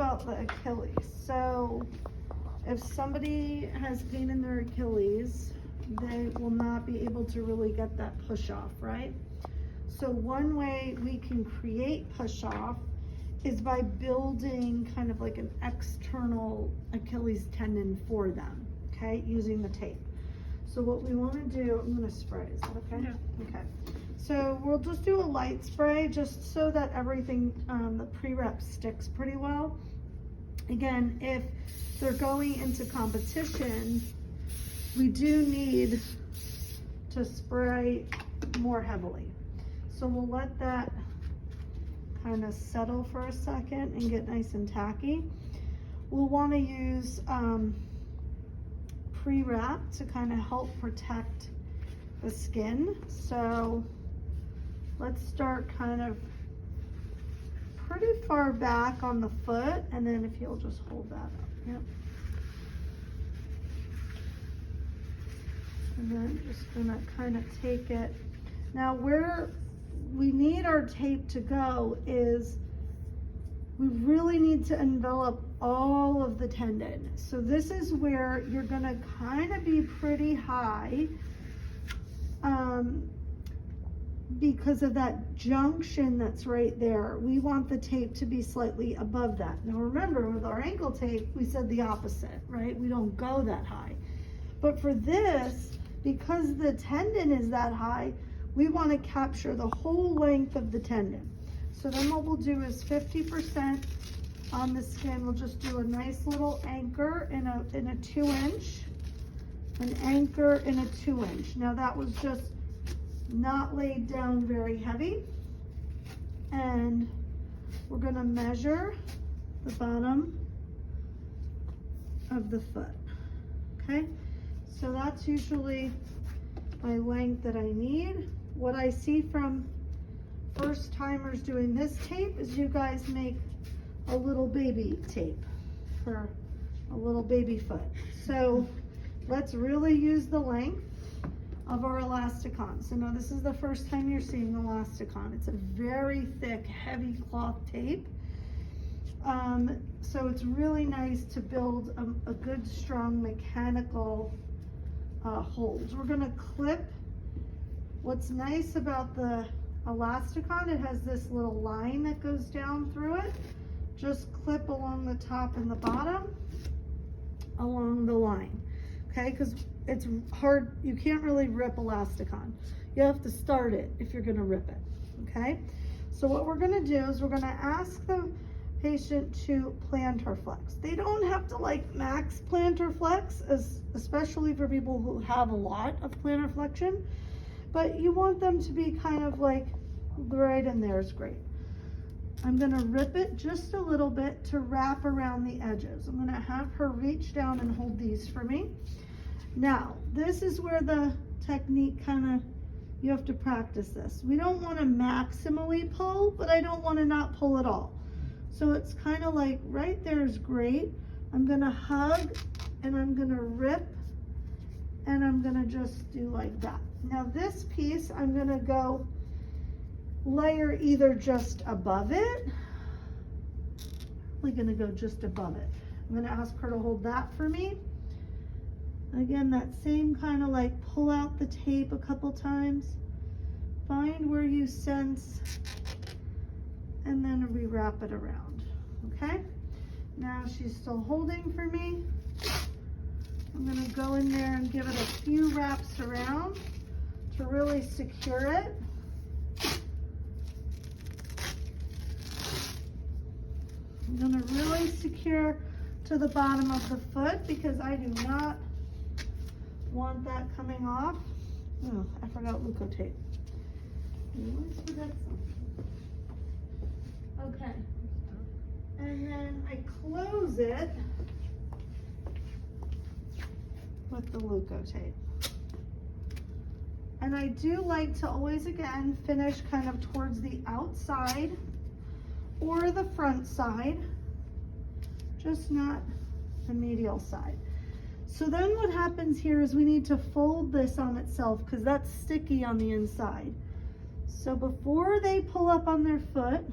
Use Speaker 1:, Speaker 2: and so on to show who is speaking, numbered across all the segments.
Speaker 1: about the Achilles. So if somebody has pain in their Achilles, they will not be able to really get that push off, right? So one way we can create push off is by building kind of like an external Achilles tendon for them, okay, using the tape. So what we want to do, I'm going to spray, is that okay?
Speaker 2: Yeah.
Speaker 1: Okay. So we'll just do a light spray just so that everything, the pre-rep sticks pretty well. Again, if they're going into competition, we do need to spray more heavily. So we'll let that kind of settle for a second and get nice and tacky. We'll want to use pre-wrap to kind of help protect the skin. So let's start kind of pretty far back on the foot, and then if you'll just hold that up. Yep. And then just gonna kind of take it. Now where we need our tape to go is we really need to envelop all of the tendon. So this is where you're gonna kind of be pretty high because of that junction that's right there. We want the tape to be slightly above that. Now remember, with our ankle tape, we said the opposite, right? We don't go that high. But for this, because the tendon is that high, we want to capture the whole length of the tendon. So then what we'll do is 50% on the skin. We'll just do a nice little anchor in a 2-inch, an anchor in a 2-inch. Now that was just not laid down very heavy. And we're going to measure the bottom of the foot. Okay, so that's usually my length that I need. What I see from first timers doing this tape is you guys make a little baby tape for a little baby foot. So let's really use the length of our elasticon. So now this is the first time you're seeing elasticon. It's a very thick, heavy cloth tape. So it's really nice to build a good, strong mechanical holds. We're gonna clip. What's nice about the elasticon, it has this little line that goes down through it. Just clip along the top and the bottom along the line, okay? Because it's hard, you can't really rip elasticon. You have to start it if you're gonna rip it, okay? So what we're gonna do is we're gonna ask the patient to plantar flex. They don't have to like max plantar flex, especially for people who have a lot of plantar flexion, but you want them to be kind of like right in there is great. I'm gonna rip it just a little bit to wrap around the edges. I'm gonna have her reach down and hold these for me. Now, this is where the technique kind of, you have to practice this. We don't want to maximally pull, but I don't want to not pull at all. So it's kind of like right there is great. I'm going to hug and I'm going to rip and I'm going to just do like that. Now this piece, I'm going to go layer either just above it. I'm going to go just above it. I'm going to ask her to hold that for me. Again, that same kind of like pull out the tape a couple times. Find where you sense and then rewrap it around, okay? Now she's still holding for me. I'm gonna go in there and give it a few wraps around to really secure it. I'm gonna really secure to the bottom of the foot because I do not want that coming off. Oh, I forgot Leukotape. I always forget something. Okay. And then I close it with the Leukotape. And I do like to always, again, finish kind of towards the outside or the front side, just not the medial side. So then what happens here is we need to fold this on itself because that's sticky on the inside. So before they pull up on their foot,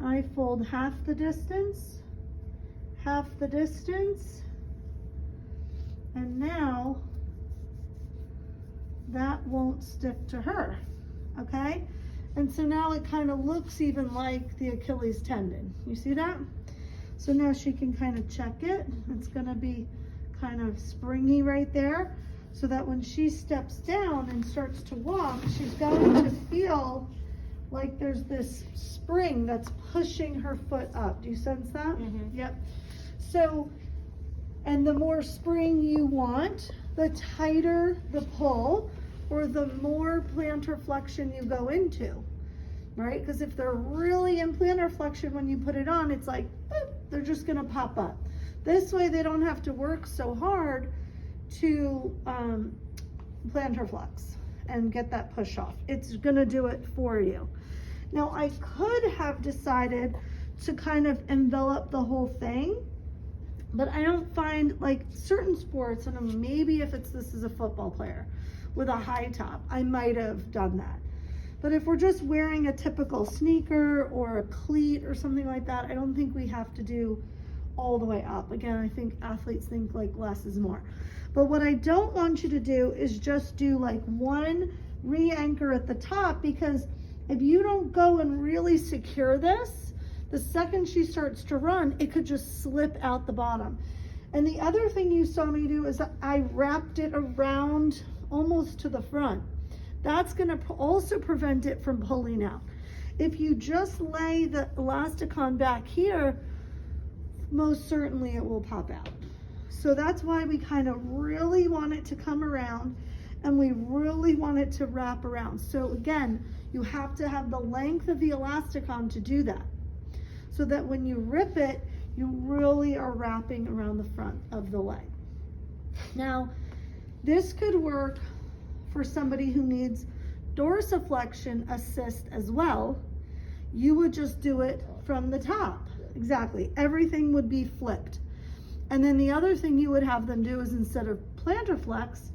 Speaker 1: I fold half the distance, and now that won't stick to her, okay? And so now it kind of looks even like the Achilles tendon. You see that? So now she can kind of check it. It's gonna be kind of springy right there, so that when she steps down and starts to walk, she's going to feel like there's this spring that's pushing her foot up. Do you sense that?
Speaker 2: Mm-hmm.
Speaker 1: Yep. So, and the more spring you want, the tighter the pull, or the more plantar flexion you go into, right? Because if they're really in plantar flexion when you put it on, it's like, boop, they're just gonna pop up. This way they don't have to work so hard to plantar flex and get that push off. It's gonna do it for you. Now I could have decided to kind of envelop the whole thing, but I don't find, like certain sports, and maybe if this is a football player with a high top, I might have done that. But if we're just wearing a typical sneaker or a cleat or something like that, I don't think we have to do all the way up. Again, I think athletes think like less is more. But what I don't want you to do is just do like one re-anchor at the top, because if you don't go and really secure this, the second she starts to run, it could just slip out the bottom. And the other thing you saw me do is I wrapped it around almost to the front. That's gonna also prevent it from pulling out. If you just lay the elasticon back here, most certainly it will pop out. So that's why we kind of really want it to come around, and we really want it to wrap around. So again, you have to have the length of the elasticon to do that, so that when you rip it, you really are wrapping around the front of the leg. Now, this could work for somebody who needs dorsiflexion assist as well. You would just do it from the top. Exactly. Everything would be flipped. And then the other thing you would have them do is, instead of plantar flex,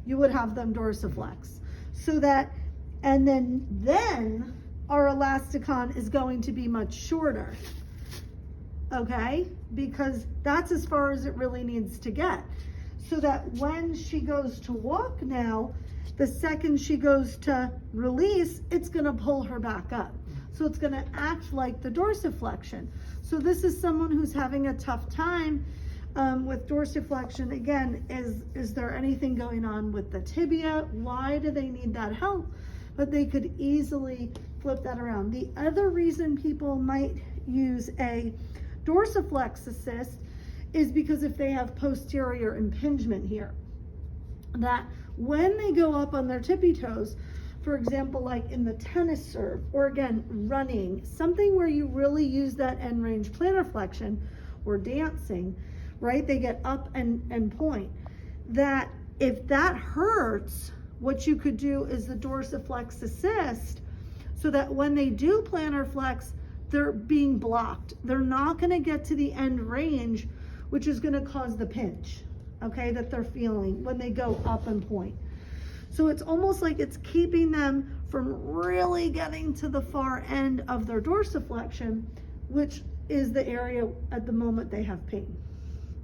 Speaker 1: you would have them dorsiflex. So that, and then our elasticon is going to be much shorter. Okay? Because that's as far as it really needs to get. So that when she goes to walk now, the second she goes to release, it's gonna pull her back up. So it's gonna act like the dorsiflexion. So this is someone who's having a tough time with dorsiflexion. Again, is there anything going on with the tibia? Why do they need that help? But they could easily flip that around. The other reason people might use a dorsiflex assist is because if they have posterior impingement here, that when they go up on their tippy toes, for example, like in the tennis serve, or again, running, something where you really use that end range plantar flexion, or dancing, right? They get up and point. That if that hurts, what you could do is the dorsiflex assist, so that when they do plantar flex, they're being blocked. They're not gonna get to the end range, which is gonna cause the pinch, okay, that they're feeling when they go up and point. So it's almost like it's keeping them from really getting to the far end of their dorsiflexion, which is the area at the moment they have pain,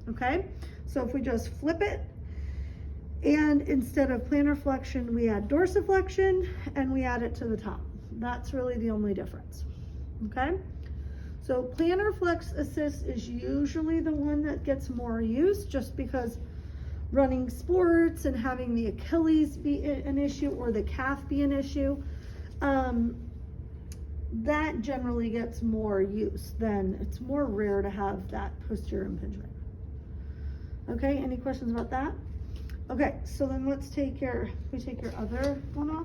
Speaker 1: okay? So if we just flip it, and instead of plantar flexion, we add dorsiflexion, and we add it to the top. That's really the only difference, okay? So plantar flex assist is usually the one that gets more use, just because running sports and having the Achilles be an issue, or the calf be an issue, that generally gets more use. Then it's more rare to have that posterior impingement. Okay, any questions about that? Okay, so then let's take your other one off.